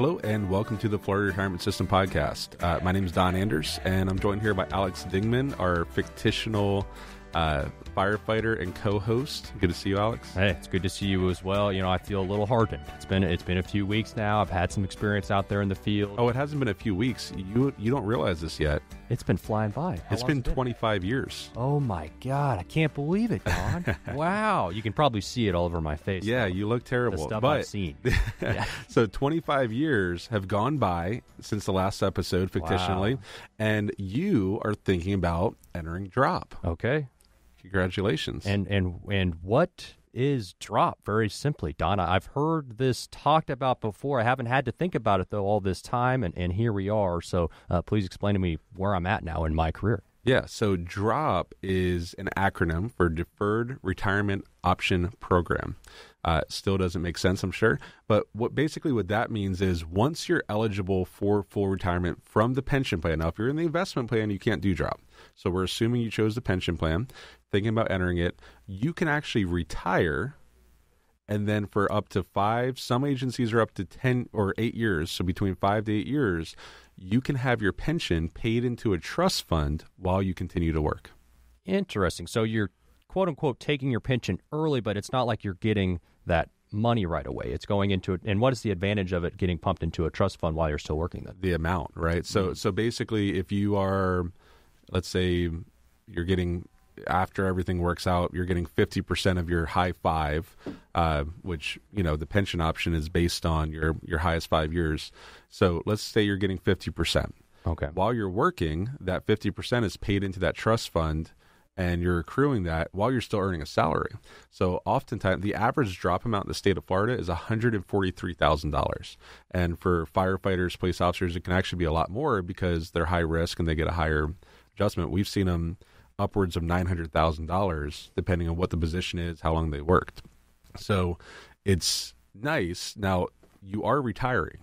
Hello and welcome to the Florida Retirement System Podcast. My name is Anders, and I'm joined here by Alex Dingman, our fictional firefighter and co-host. Good to see you, Alex. Hey, it's good to see you as well. I feel a little hardened. It's been a few weeks now. I've had some experience out there in the field. Oh, it hasn't been a few weeks. You don't realize this yet. It's been flying by. It's been 25 years. Oh my God, I can't believe it, Don. Wow, you can probably see it all over my face. Yeah, though. you look terrible. The stuff but, I've seen. So 25 years have gone by since the last episode, fictionally, and you are thinking about entering DROP. Okay. Congratulations. And what is DROP? Very simply, Donna, I've heard this talked about before. I haven't had to think about it, though, all this time, and here we are. So please explain to me where I'm at now in my career. Yeah, so DROP is an acronym for Deferred Retirement Option Program. Still doesn't make sense, I'm sure. But what that means is once you're eligible for full retirement from the pension plan, now if you're in the investment plan, you can't do DROP. So we're assuming you chose the pension plan, thinking about entering it, you can actually retire, and then for up to 5, some agencies are up to 10 or 8 years, so between 5 to 8 years, you can have your pension paid into a trust fund while you continue to work. Interesting. So you're, quote unquote, taking your pension early, but it's not like you're getting that money right away. It's going into it. And what is the advantage of it getting pumped into a trust fund while you're still working then? The amount, right? So basically, if you are, let's say you're getting, after everything works out, you're getting 50% of your high 5, which, the pension option is based on your highest 5 years. So let's say you're getting 50%. Okay. While you're working, that 50% is paid into that trust fund, and you're accruing that while you're still earning a salary. So oftentimes, the average DROP amount in the state of Florida is $143,000. And for firefighters, police officers, it can actually be a lot more because they're high risk and they get a higher adjustment. We've seen them upwards of $900,000, depending on what the position is, how long they worked. So it's nice. Now, you are retiring.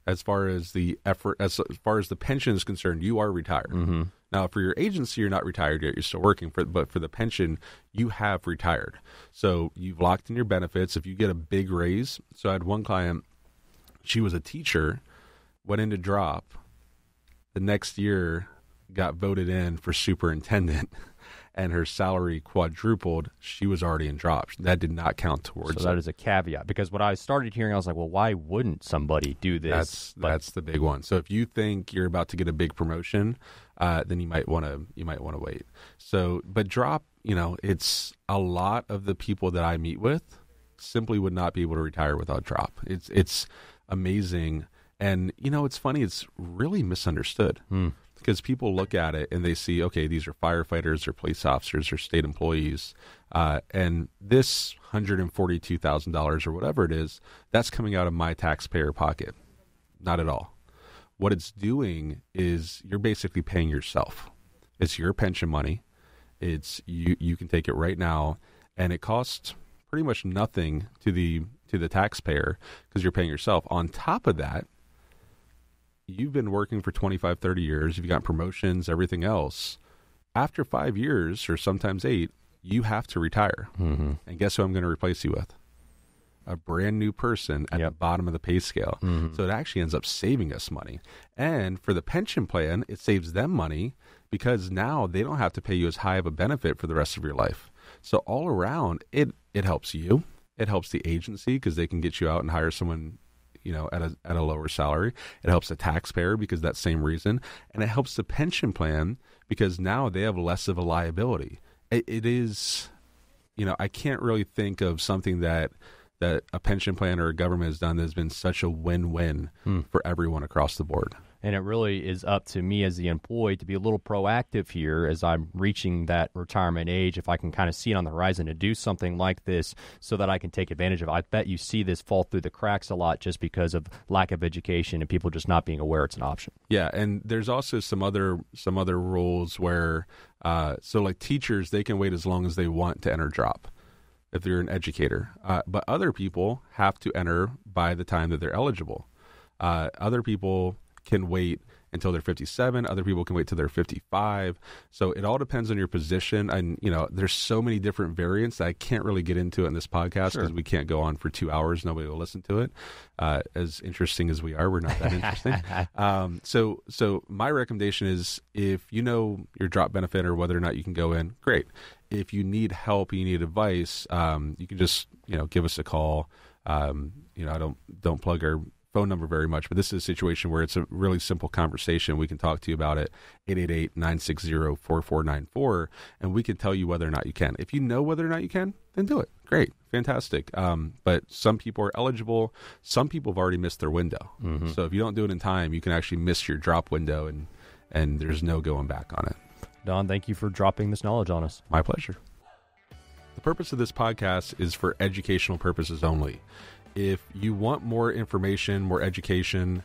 As far as the pension is concerned, you are retired. Mm-hmm. Now, for your agency, you're not retired yet. You're still working. But for the pension, you have retired. So you've locked in your benefits. If you get a big raise. So I had one client, she was a teacher, went into DROP. The next year, got voted in for superintendent, and her salary quadrupled. She was already in DROP. That did not count towards So that is a caveat, because what I started hearing, I was like, well, why wouldn't somebody do this? That's the big one. So if you think you're about to get a big promotion, then you might want to wait. So, but DROP, it's a lot of the people that I meet with simply would not be able to retire without DROP. It's amazing. And, it's funny. It's really misunderstood. Because people look at it and they see, okay, these are firefighters or police officers or state employees, and this $142,000 or whatever it is, that's coming out of my taxpayer pocket. Not at all. What it's doing is you're basically paying yourself. It's your pension money. It's you can take it right now, and it costs pretty much nothing to the taxpayer because you're paying yourself. On top of that, you've been working for 25, 30 years. You've got promotions, everything else. After 5 years, or sometimes 8, you have to retire. Mm-hmm. And guess who I'm going to replace you with? A brand new person at the bottom of the pay scale. Mm-hmm. So it actually ends up saving us money. And for the pension plan, it saves them money because now they don't have to pay you as high of a benefit for the rest of your life. So all around, it helps you. It helps the agency because they can get you out and hire someone at a lower salary. It helps the taxpayer because that same reason. And it helps the pension plan because now they have less of a liability. It is, I can't really think of something that a pension plan or a government has done that has been such a win-win for everyone across the board. And it really is up to me as the employee to be a little proactive here as I'm reaching that retirement age, if I can kind of see it on the horizon, to do something like this so that I can take advantage of it. I bet you see this fall through the cracks a lot just because of lack of education and people just not being aware it's an option. Yeah, and there's also some other rules where, so like teachers, they can wait as long as they want to enter DROP if they're an educator. But other people have to enter by the time that they're eligible. Other people can wait until they're 57. Other people can wait till they're 55. So it all depends on your position. And, there's so many different variants that I can't really get into in this podcast because we can't go on for 2 hours. Nobody will listen to it. As interesting as we are, we're not that interesting. So my recommendation is if you know your drop benefit or whether or not you can go in, great. If you need help, you need advice, you can just, give us a call. I don't plug our phone number very much, but this is a situation where it's a really simple conversation. We can talk to you about it, 888-960-4494, and we can tell you whether or not you can. If you know whether or not you can, then do it. Great. Fantastic. But some people are eligible. Some people have already missed their window. Mm-hmm. So if you don't do it in time, you can actually miss your drop window, and there's no going back on it. Don, thank you for dropping this knowledge on us. My pleasure. The purpose of this podcast is for educational purposes only. If you want more information, more education,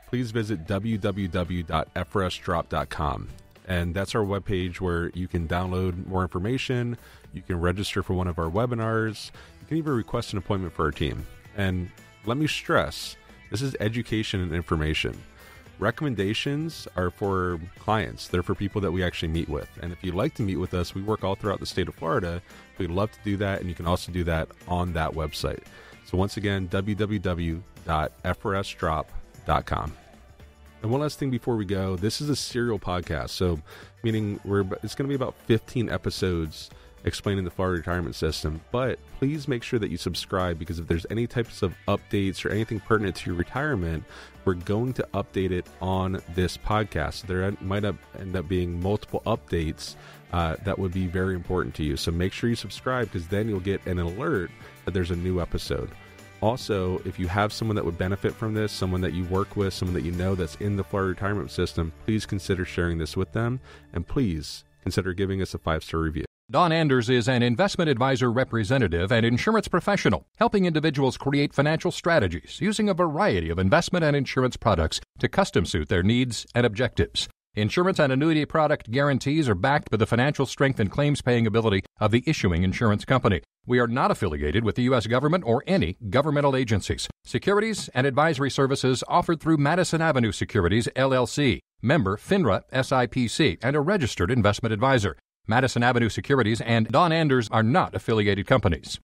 please visit www.FRSDrop.com. And that's our webpage where you can download more information. You can register for one of our webinars. You can even request an appointment for our team. And let me stress, this is education and information. Recommendations are for clients. They're for people that we actually meet with. And if you'd like to meet with us, we work all throughout the state of Florida. We'd love to do that, and you can also do that on that website. So once again, www.FRSDrop.com. And one last thing before we go, this is a serial podcast. So meaning it's going to be about 15 episodes explaining the Florida retirement system. But please make sure that you subscribe, because if there's any types of updates or anything pertinent to your retirement, we're going to update it on this podcast. There might end up being multiple updates that would be very important to you. So make sure you subscribe, because then you'll get an alert that there's a new episode. Also, if you have someone that would benefit from this, someone that you work with, someone that you know that's in the Florida retirement system, please consider sharing this with them. And please consider giving us a 5-star review. Don Anders is an investment advisor representative and insurance professional, helping individuals create financial strategies using a variety of investment and insurance products to custom suit their needs and objectives. Insurance and annuity product guarantees are backed by the financial strength and claims-paying ability of the issuing insurance company. We are not affiliated with the U.S. government or any governmental agencies. Securities and advisory services offered through Madison Avenue Securities, LLC, member FINRA SIPC, and a registered investment advisor. Madison Avenue Securities and Don Anders are not affiliated companies.